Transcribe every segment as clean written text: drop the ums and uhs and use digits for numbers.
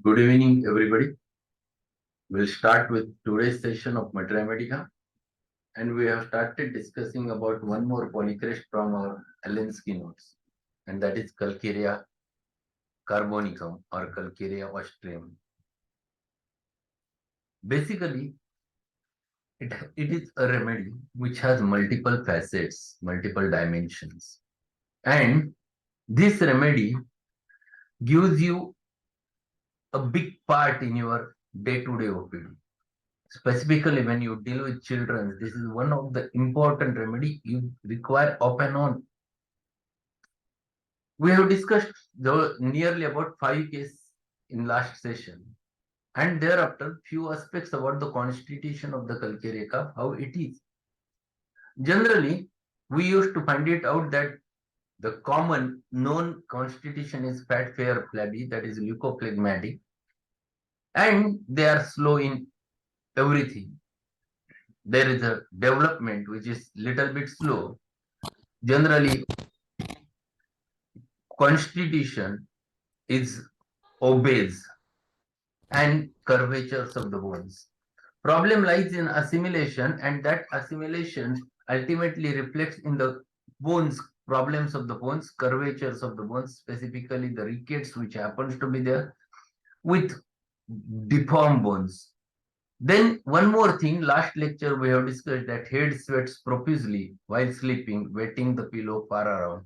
Good evening, everybody. We'll start with today's session of Materia Medica, and we have started discussing about one more polycrest from our Helsinki notes, and that is Calcarea Carbonicum or Calcarea austrium. Basically, it is a remedy which has multiple facets, multiple dimensions, and this remedy gives you a big part in your day-to-day OPD. Specifically when you deal with children, this is one of the important remedy you require off and on. We have discussed nearly about 5 cases in last session, and thereafter few aspects about the constitution of the Calcarea cup, how it is. Generally, we used to find it out that the common known constitution is fat, fair, flabby, that is leukophlegmatic, and they are slow in everything. There is a development which is little bit slow. Generally, constitution is obese and curvatures of the bones. Problem lies in assimilation, and that assimilation ultimately reflects in the bones, problems of the bones, curvatures of the bones, specifically the rickets which happens to be there with deformed bones. Then one more thing, last lecture we have discussed that head sweats profusely while sleeping, wetting the pillow far around,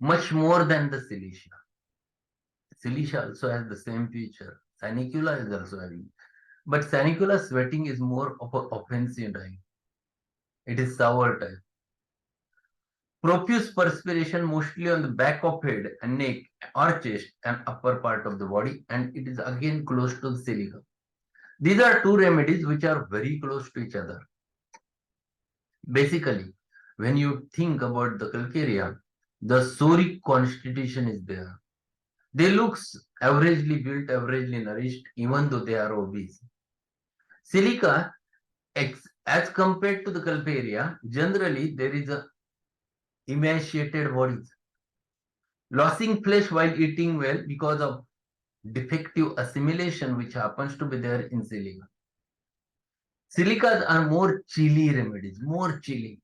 much more than the silicia. Silicia also has the same feature. Sanicula is also having. But sanicula sweating is more of an offensive type. It is sour type. Profuse perspiration mostly on the back of head and neck or chest and upper part of the body, and it is again close to the silica. These are two remedies which are very close to each other. Basically, when you think about the calcarea, the soric constitution is there. They look averagely built, averagely nourished, even though they are obese. Silica, as compared to the calcarea, generally there is a emaciated bodies, losing flesh while eating well because of defective assimilation which happens to be there in silica. Silicas are more chilly remedies, more chilly.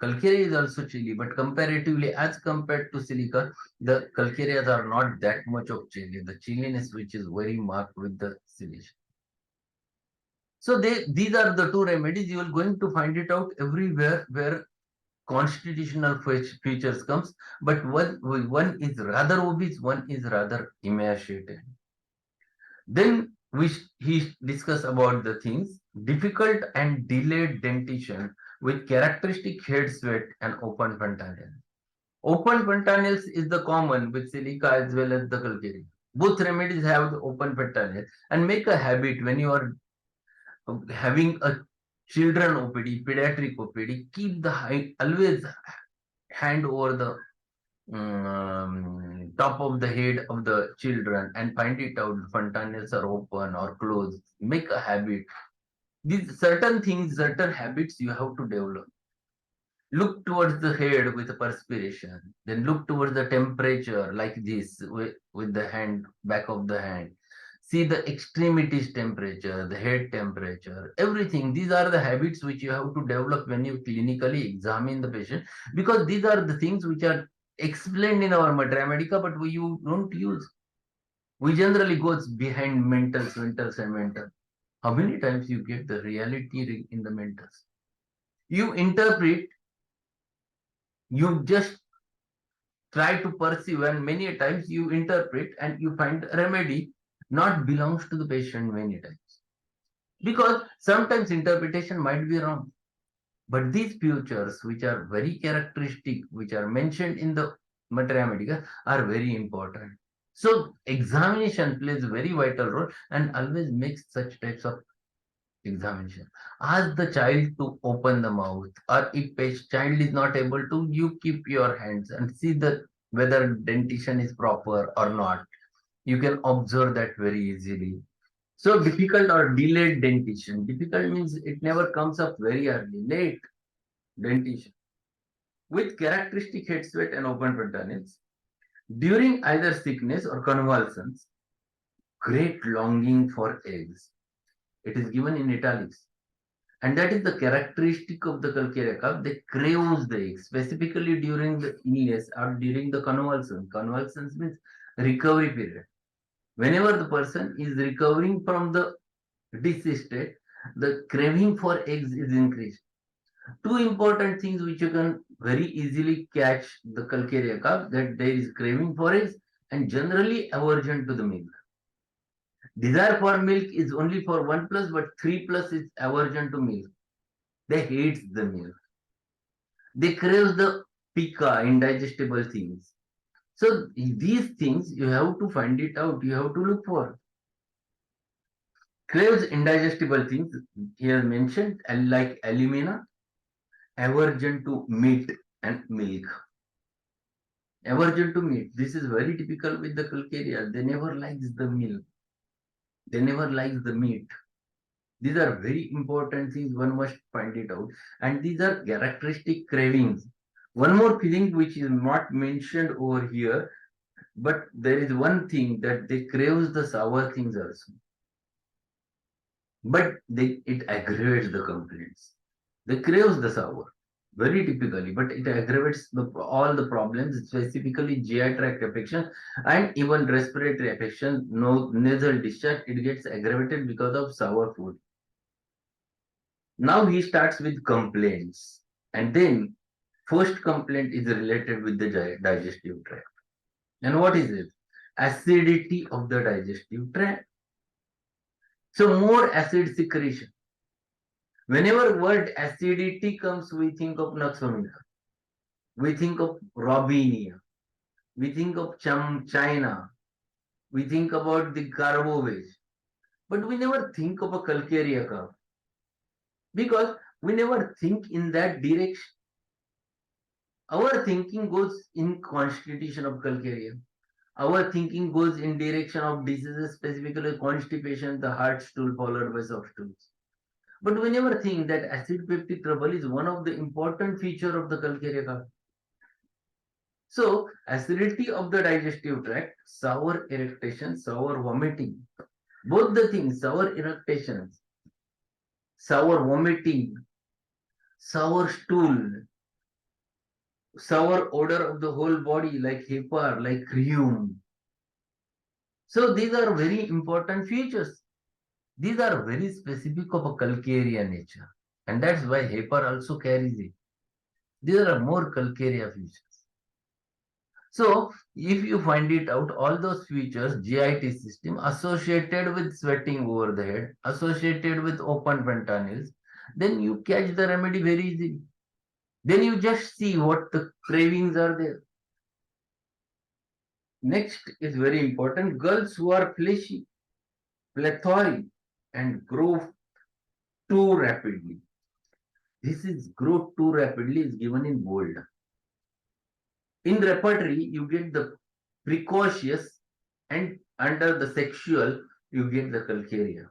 Calcarea is also chilly, but comparatively, as compared to silica, the calcareas are not that much of chilly. The chilliness which is very marked with the silica. So these are the two remedies. You are going to find it out everywhere where constitutional features comes, but one is rather obese, one is rather emaciated. Then he discuss about the things difficult and delayed dentition with characteristic head sweat and open fontanelles. Open fontanelles is the common with silica as well as the calcarea. Both remedies have the open fontanelles, and make a habit when you are having a children OPD, pediatric OPD, keep the always hand over the top of the head of the children and find it out fontanelles are open or closed. Make a habit. These certain things, certain habits you have to develop. Look towards the head with perspiration, then look towards the temperature like this with the hand, back of the hand. See the extremities temperature, the head temperature, everything. These are the habits which you have to develop when you clinically examine the patient, because these are the things which are explained in our Materia Medica, but you don't use. We generally goes behind mentals, and mental. How many times you get the reality in the mentals? You interpret, you just try to perceive, and many times you interpret and you find a remedy not belongs to the patient many times, because sometimes interpretation might be wrong, but these features which are very characteristic, which are mentioned in the Materia Medica, are very important. So examination plays a very vital role, and always makes such types of examination. Ask the child to open the mouth, or if a child is not able to, you keep your hands and see the whether dentition is proper or not. You can observe that very easily. So difficult or delayed dentition. Difficult means it never comes up very early. Late dentition with characteristic head sweat and open fontanelles during either sickness or convulsions. great longing for eggs. It is given in italics. And that is the characteristic of the Calcarea calf. They craves the eggs, specifically during the illness or during the convulsion. Convulsions means recovery period. Whenever the person is recovering from the disease state, the craving for eggs is increased. Two important things which you can very easily catch the Calcarea calf, that there is craving for eggs and generally aversion to the milk. Desire for milk is only for 1 plus, but 3 plus is aversion to milk. They hate the milk. They crave the pica, indigestible things. So these things you have to find it out. You have to look for. Craves indigestible things here mentioned, like alumina, aversion to meat and milk. Aversion to meat. This is very typical with the Calcarea. They never likes the milk. They never likes the meat. These are very important things. One must find it out. And these are characteristic cravings. One more thing which is not mentioned over here, but there is one thing that they craves the sour things also. But it aggravates the complaints. They craves the sour, very typically, but it aggravates all the problems, specifically GI tract affection and even respiratory affection, no nasal discharge. It gets aggravated because of sour food. Now he starts with complaints, and then first complaint is related with the digestive tract. And what is it? Acidity of the digestive tract. So more acid secretion. Whenever word acidity comes, we think of Naxomina, we think of Robinia, we think of China, we think about the Carbovage, but we never think of a Calcarea curve because we never think in that direction. Our thinking goes in constitution of Calcarea. Our thinking goes in direction of diseases, specifically constipation, the hard stool followed by soft stools. But we never think that acid peptic trouble is one of the important feature of the Calcarea curve. So acidity of the digestive tract, sour eructation, sour vomiting, both the things, sour eructations, sour vomiting, sour stool, sour odor of the whole body like hepar, like rheum. So these are very important features. These are very specific of a Calcarea nature. And that's why hepar also carries it. These are more Calcarea features. So if you find it out, all those features, GIT system associated with sweating over the head, associated with open fontanelles, then you catch the remedy very easily. Then you just see what the cravings are there. Next is very important. Girls who are fleshy, plethoric, and grow too rapidly. This is grow too rapidly is given in bold. In repertory, you get the precocious, and under the sexual, you get the Calcarea.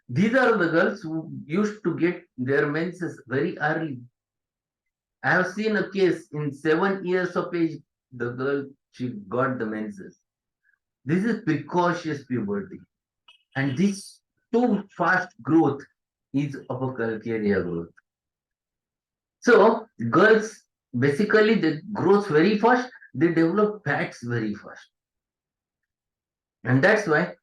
These are the girls who used to get their menses very early. I have seen a case in 7 years of age, the girl, she got the menses. This is precocious puberty. And this too fast growth is of a Calcarea growth. So girls basically they grow very fast, they develop fats very fast. And that's why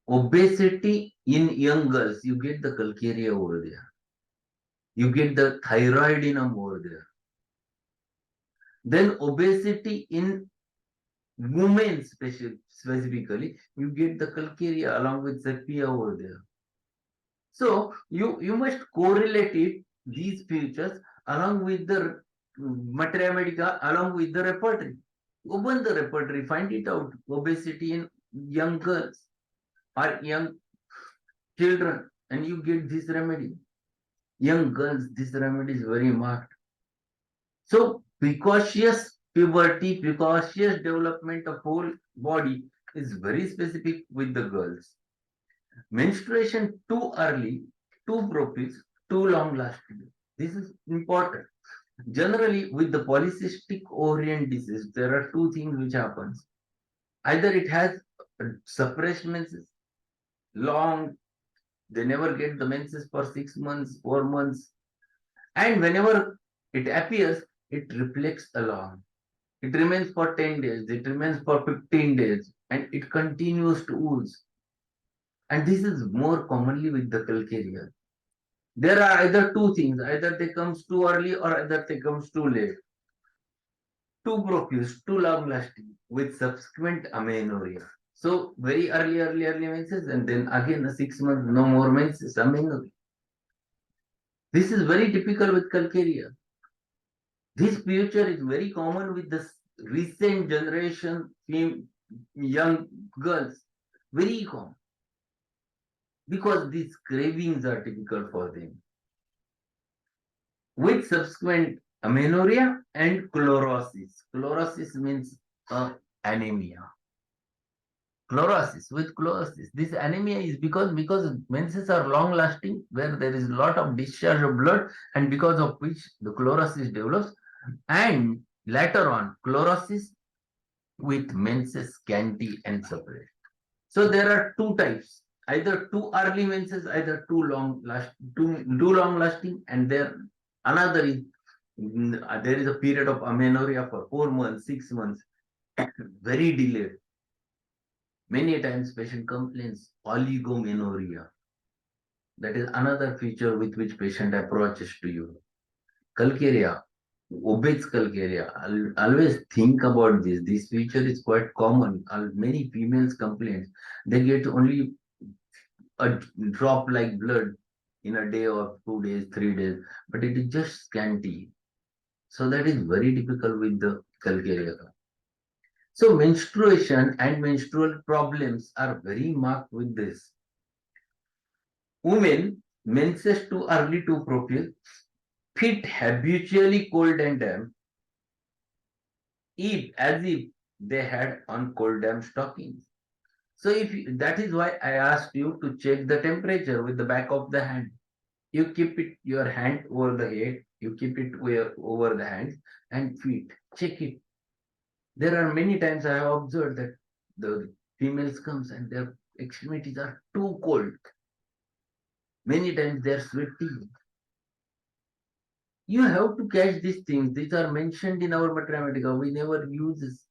obesity in young girls, you get the Calcarea over there. You get the thyroidinum over there. Then obesity in women specifically, you get the Calcarea along with Zephia over there. So you must correlate it, these features along with the materia medica, along with the repertory. Open the repertory, find it out. Obesity in young girls or young children, and you get this remedy. Young girls, this remedy is very marked. So precocious puberty, precocious development of whole body is very specific with the girls. Menstruation too early, too profuse, too long lasting. This is important. Generally, with the polycystic ovarian disease, there are two things which happens. Either it has suppressed menses, long, they never get the menses for 6 months, 4 months. And whenever it appears, it reflects along. It remains for 10 days, it remains for 15 days, and it continues to ooze. And this is more commonly with the calcarea. There are either two things, either they comes too early or either they comes too late. Too profuse, too long lasting, with subsequent amenorrhea. So very early menses, and then again the 6 months, no more menses, amenorrhea. This is very typical with calcarea. This feature is very common with the recent generation young girls. Very common. Because these cravings are typical for them. With subsequent amenorrhea and chlorosis. Chlorosis means anemia. Chlorosis. This anemia is because menses are long lasting, where there is a lot of discharge of blood, and because of which the chlorosis develops. And later on, chlorosis with menses scanty and separate. So there are two types: either too early menses, either too long lasting, and another is there is a period of amenorrhea for 4 months, 6 months, very delayed. Many times patient complains oligomenorrhea. That is another feature with which patient approaches to you. Calcarea, obeys calcarea. Always think about this. This feature is quite common. Many females complain. They get only a drop like blood in a day or 2 days, 3 days, but it is just scanty. So that is very difficult with the calcarea. So menstruation and menstrual problems are very marked with this. Women, menses too early to profuse, feet habitually cold and damp, eat as if they had on cold damp stockings. So that is why I asked you to check the temperature with the back of the hand. You keep your hand over the head, you keep it over the hands and feet. Check it. There are many times I have observed that the females comes and their extremities are too cold. Many times they are sweating. You have to catch these things. These are mentioned in our Mathematica. We never use this.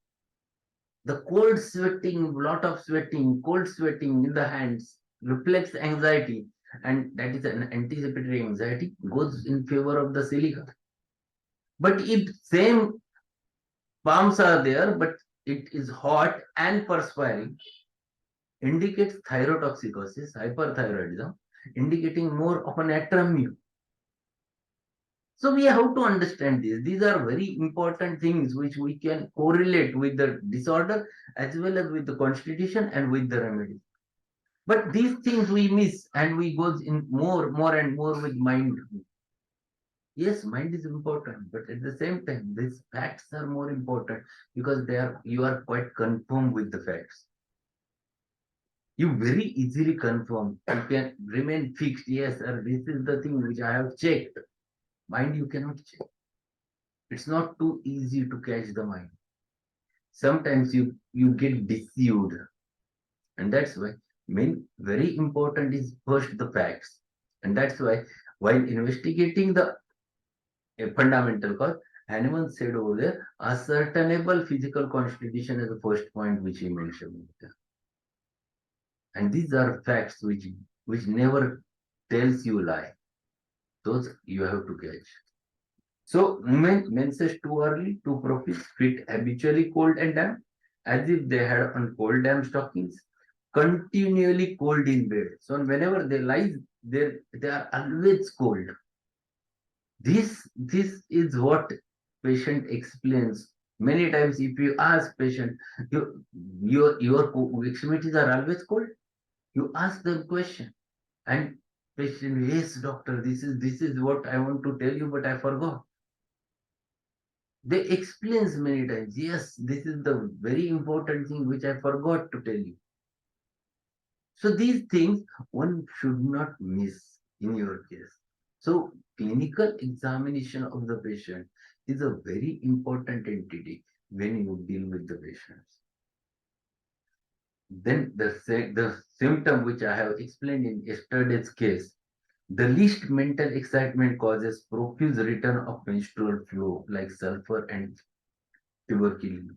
The cold sweating, lot of sweating, cold sweating in the hands reflects anxiety, and that is an anticipatory anxiety, goes in favor of the silica. But if same palms are there, but it is hot and perspiring, indicates thyrotoxicosis, hyperthyroidism, indicating more of an atremia. So we have to understand this. These are very important things which we can correlate with the disorder as well as with the constitution and with the remedy. But these things we miss and we go in more and more with mind. Yes, mind is important, but at the same time, these facts are more important because you are quite confirmed with the facts. You very easily confirm. You can remain fixed. Yes, sir, this is the thing which I have checked. Mind you cannot check. It's not too easy to catch the mind. Sometimes you get deceived, and that's why very important is first the facts, and that's why while investigating the fundamental cause, Hahnemann said over there, ascertainable physical constitution is the first point which he mentioned. And these are facts which never tells you lie. Those you have to catch. So women menses too early, too profuse, feet habitually cold and damp, as if they had on cold damp stockings, continually cold in bed. So whenever they lie, they are always cold. This is what patient explains. Many times, if you ask patient, your extremities are always cold. You ask them question, and patient, yes, doctor, this is what I want to tell you, but I forgot. They explains many times. Yes, this is the very important thing which I forgot to tell you. So these things one should not miss in your case. So clinical examination of the patient is a very important entity when you deal with the patients. Then the symptom which I have explained in yesterday's case, the least mental excitement causes profuse return of menstrual flow like sulfur and tuberculosis.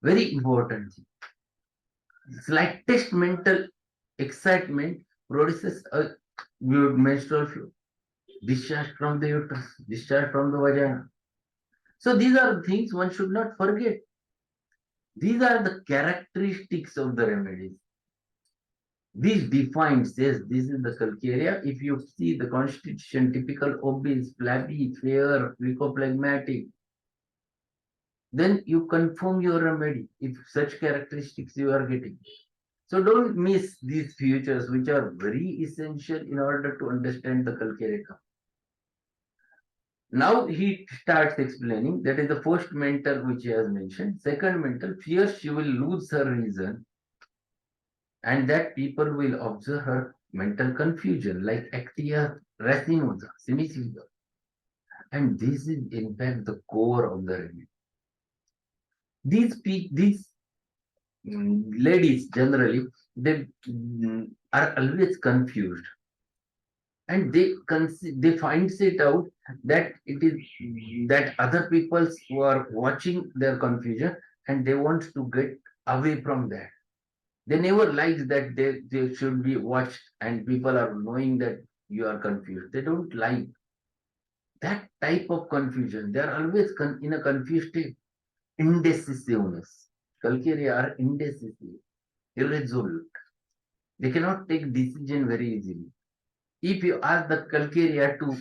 Very important thing. Slightest mental excitement produces a menstrual flow, discharge from the uterus, discharge from the vagina. So these are things one should not forget. These are the characteristics of the remedies. This defines, says this is the Calcarea. If you see the constitution, typical obese, flabby, fair, leukoplagmatic, then you confirm your remedy if such characteristics you are getting. So don't miss these features which are very essential in order to understand the Calcarea. Now he starts explaining that is the first mental which he has mentioned. Second mental, fears she will lose her reason and that people will observe her mental confusion like actia racinosa, semicivil. And this is in fact the core of the remedy. These ladies generally they are always confused and they finds it out that it is that other people who are watching their confusion and they want to get away from that. They never like that they should be watched and people are knowing that you are confused. They don't like that type of confusion. They are always in a confused state. Indecisiveness. Calcarea are indecisive, irresolute. They cannot take decision very easily. If you ask the Calcarea to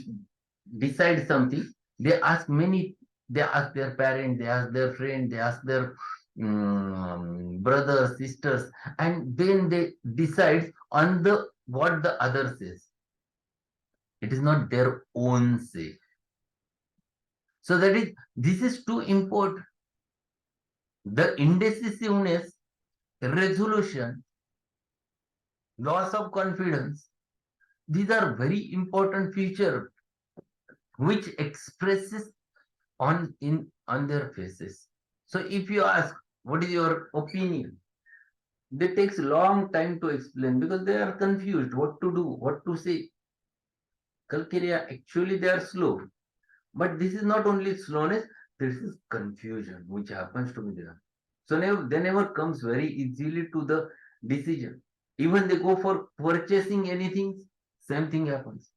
decide something, they ask many, they ask their parents, they ask their friends, they ask their brothers, sisters, and then they decide on the what the other says. It is not their own say. So that is this is too important. The indecisiveness, resolution, loss of confidence, these are very important features which expresses on their faces. So if you ask, what is your opinion? They takes long time to explain because they are confused what to do, what to say. Calcarea, actually they are slow. But this is not only slowness, this is confusion which happens to be there. So they never comes very easily to the decision. Even they go for purchasing anything, same thing happens.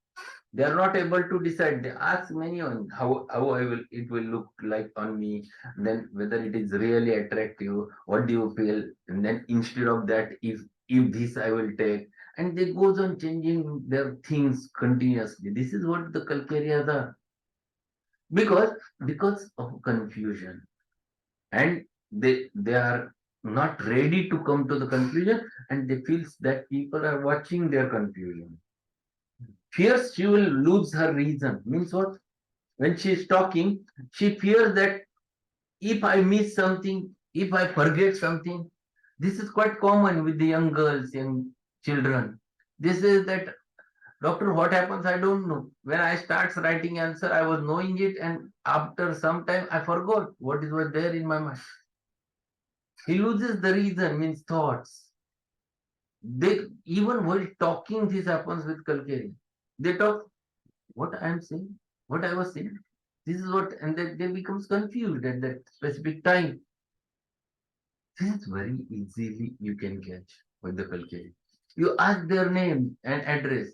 They are not able to decide. They ask many on how I will it will look like on me, then whether it is really attractive, what do you feel, and then instead of that, if this I will take, and they goes on changing their things continuously. This is what the Calcarias are because of confusion, and they are not ready to come to the conclusion, and they feels that people are watching their confusion. Fears she will lose her reason. Means what? When she is talking, she fears that if I miss something, if I forget something, this is quite common with the young girls, young children. This is that, doctor, what happens? I don't know. When I starts writing answer, I was knowing it, and after some time, I forgot what is was there in my mind. He loses the reason, means thoughts. They even while talking, this happens with Kalkari. They talk what I am saying, what I was saying. This is what, and they becomes confused at that specific time. This is very easily you can catch with the Kalkari. You ask their name and address,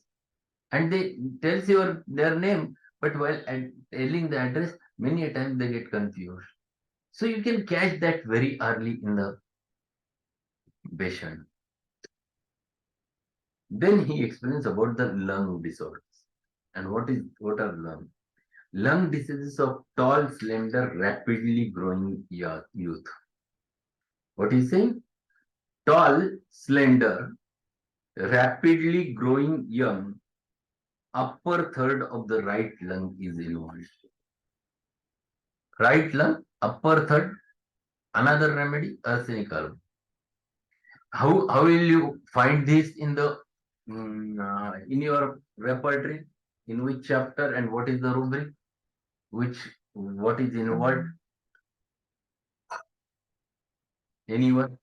and they tells your their name, but while telling the address, many a time they get confused. So you can catch that very early in the patient. Then he explains about the lung disorders. And what are lung? Lung diseases of tall, slender, rapidly growing youth. What is saying? Tall, slender, rapidly growing young, upper third of the right lung is involved. Right lung, upper third, another remedy, arsenic carbon. How will you find this in the in your repertory? In which chapter and what is the rubric? Which what is involved? Anyone?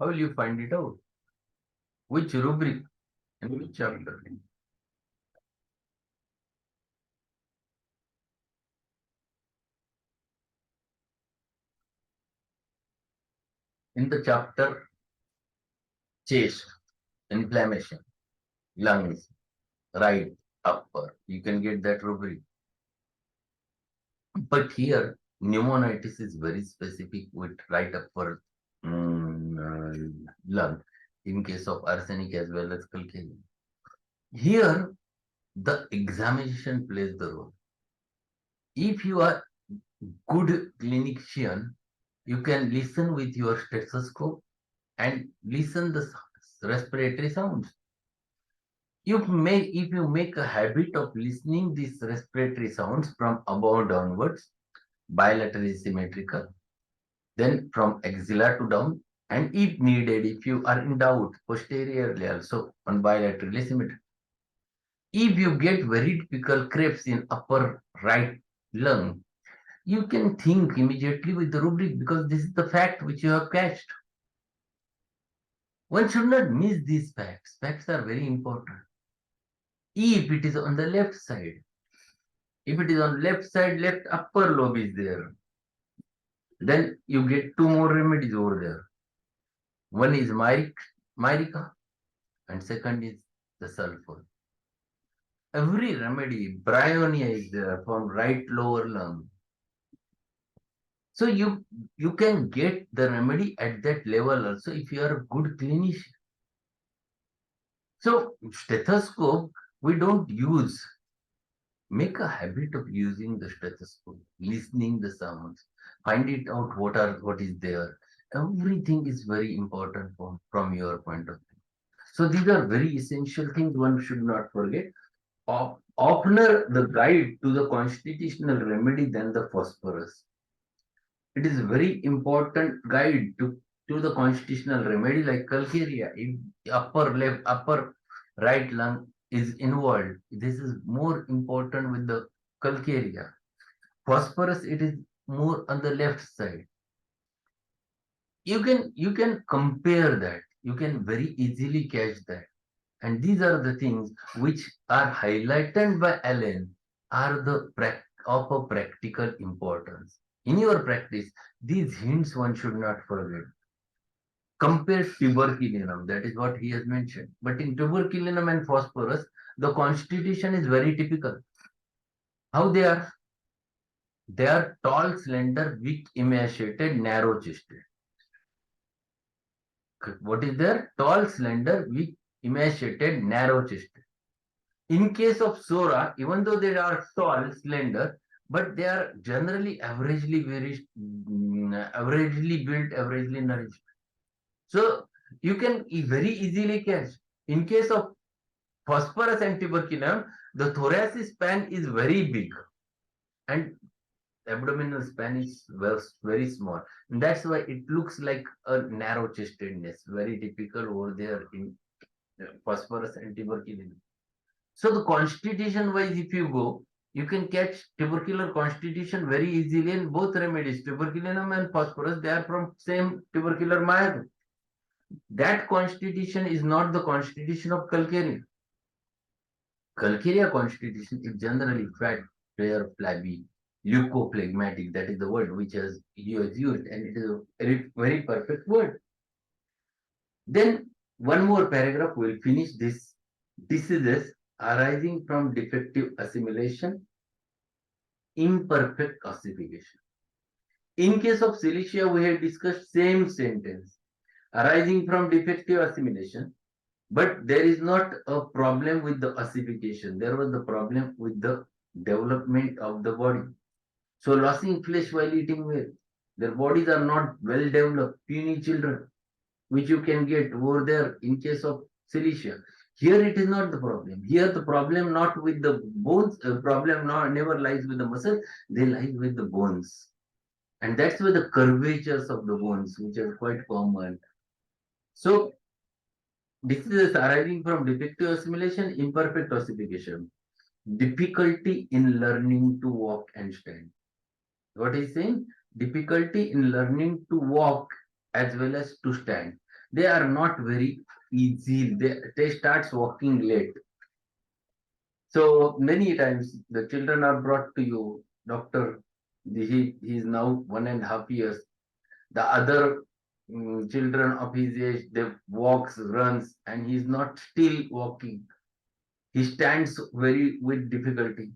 How will you find it out? Which rubric and which chapter? In the chapter chest, inflammation, lungs, right, upper, you can get that rubric. But here, pneumonitis is very specific with right upper lung in case of arsenic as well as calcarea. Here, the examination plays the role. If you are good clinician, you can listen with your stethoscope and listen the respiratory sounds. If you make a habit of listening these respiratory sounds from above downwards, bilaterally symmetrical, then from axilla to down, and if needed, if you are in doubt, posteriorly also on bilaterally symmetrical. If you get very difficult cramps in upper right lung, you can think immediately with the rubric because this is the fact which you have catched. One should not miss these facts. Facts are very important. If it is on the left side, if it is on left side, left upper lobe is there, then you get two more remedies over there. One is myrica, and second is the sulfur. Every remedy, bryonia is there from right lower lung. So you can get the remedy at that level also if you are a good clinician. So stethoscope we don't use. Make a habit of using the stethoscope, listening the sounds, find it out what is there. Everything is very important from your point of view. So these are very essential things one should not forget. Oftener the guide to the constitutional remedy than the phosphorus. It is a very important guide to the constitutional remedy like Calcarea. If upper right lung is involved, this is more important with the Calcarea. Phosphorus, it is more on the left side. You can compare that. You can very easily catch that. And these are the things which are highlighted by Allen are of a practical importance. In your practice, these hints one should not forget. Compare tuberculinum, that is what he has mentioned. But in tuberculinum and phosphorus, the constitution is very typical. How they are? They are tall, slender, weak, emaciated, narrow-chested. What is there? Tall, slender, weak, emaciated, narrow-chested. In case of Sora, even though they are tall, slender, but they are generally averagely averagely built, averagely nourished. So you can very easily catch. In case of phosphorus and tuberculum, the thoracic span is very big and abdominal span is very small. And that's why it looks like a narrow chestedness, very typical over there in phosphorus and tuberculum. So the constitution wise, if you go, you can catch tubercular constitution very easily in both remedies, tuberculum and phosphorus. They are from same tubercular myadum. That constitution is not the constitution of Calcarea. Calcarea constitution is generally fat, rare, flabby, leucophlegmatic. That is the word which he has used, and it is a very perfect word. Then one more paragraph will finish this. Diseases arising from defective assimilation, imperfect ossification. In case of Cilicia, we have discussed same sentence, arising from defective assimilation, but there is not a problem with the ossification. There was the problem with the development of the body. So losing flesh while eating well. Their bodies are not well developed, puny children, which you can get over there in case of Cilicia. Here it is not the problem. Here the problem not with the bones, problem never lies with the muscle, they lie with the bones. And that's where the curvatures of the bones, which are quite common. So diseases arising from defective assimilation, imperfect ossification, difficulty in learning to walk and stand. What is saying? Difficulty in learning to walk as well as to stand. they are not very easy. They starts walking late. So many times the children are brought to you, doctor. He is now 1.5 years. The other children of his age, they walks, runs, and he's not still walking. He stands very with difficulty.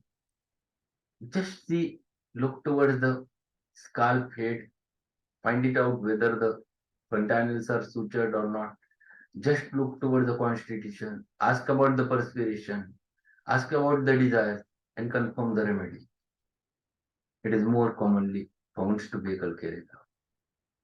Just see, look towards the scalp head, find it out whether the fontanelles are sutured or not. Just look towards the constitution, ask about the perspiration, ask about the desire, and confirm the remedy. It is more commonly found to be a Calcarea.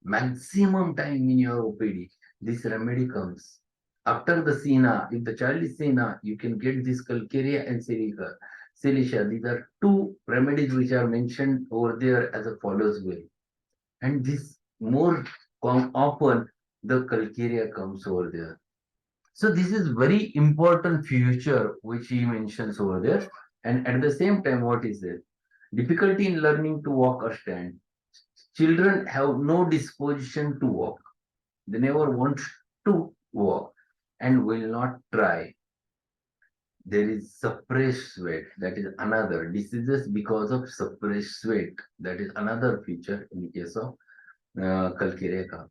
Maximum time in your OPD, this remedy comes. After the Sina, if the child is Sina, you can get this Calcarea and Silica. Silicia. These are two remedies which are mentioned over there as a follows way. And this more often the Calcarea comes over there. So this is very important feature which he mentions over there. And at the same time, what is it? Difficulty in learning to walk or stand. Children have no disposition to walk. They never want to walk and will not try. There is suppressed sweat. That is another diseases because of suppressed sweat. That is another feature in case of Calcarea cup.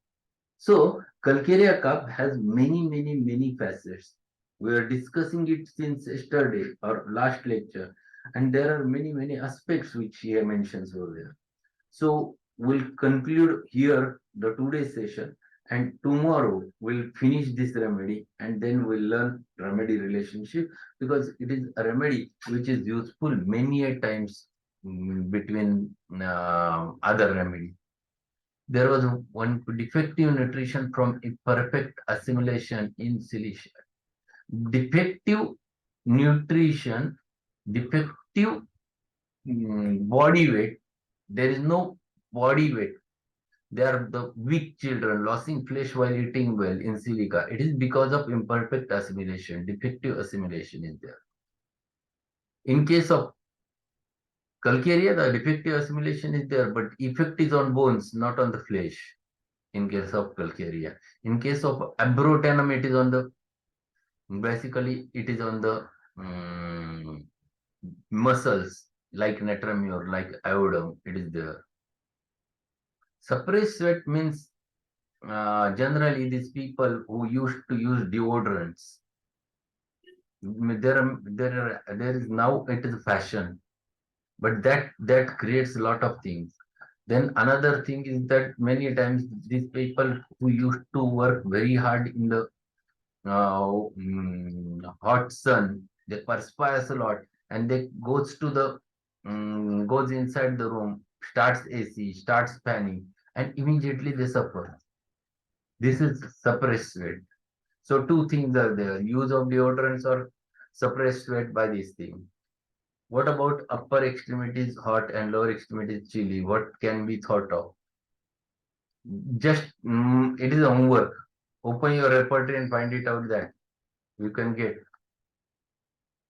So Calcarea cup has many facets. We are discussing it since yesterday or last lecture, and there are many aspects which he mentions over there. So we'll conclude here the today's session, and tomorrow we'll finish this remedy and then we'll learn remedy relationship, because it is a remedy which is useful many a times between other remedies. There was one defective nutrition from imperfect assimilation in silicia. Defective nutrition, defective body weight. There is no body weight. They are the weak children losing flesh while eating well in silica. It is because of imperfect assimilation. Defective assimilation is there. In case of Calcarea, the defective assimilation is there, but effect is on bones, not on the flesh. In case of Calcarea. In case of Abrotanum, it is on the, basically it is on the muscles, like Netramure, like iodum, it is there. Suppressed sweat means generally these people who used to use deodorants. There is now it is fashion, but that creates a lot of things. Then another thing is that many times these people who used to work very hard in the hot sun, they perspire a lot, and they goes inside the room, starts AC, starts fanning, and immediately they suffer. This is suppressed sweat. So two things are there: use of deodorants or suppressed sweat by this thing. What about upper extremities hot and lower extremities chilly? What can be thought of? Just it is a homework. Open your repertoire and find it out that you can get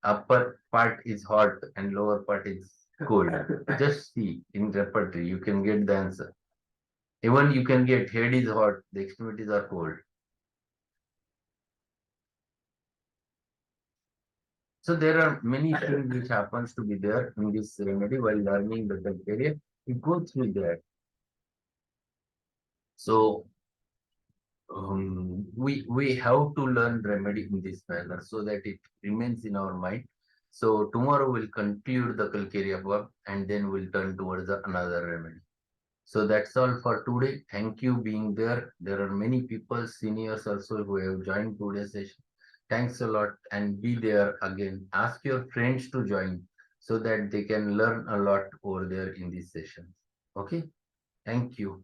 upper part is hot and lower part is cold. Just see in repertoire, you can get the answer. Even you can get head is hot, the extremities are cold. So there are many things which happens to be there in this remedy while learning the bacteria. You go through that. So we have to learn remedy in this manner so that it remains in our mind. So tomorrow we'll conclude the Calcarea work and then we'll turn towards another remedy. So that's all for today. Thank you being there. There are many people, seniors also, who have joined today's session. Thanks a lot, and be there again. Ask your friends to join so that they can learn a lot over there in this session. Okay. Thank you.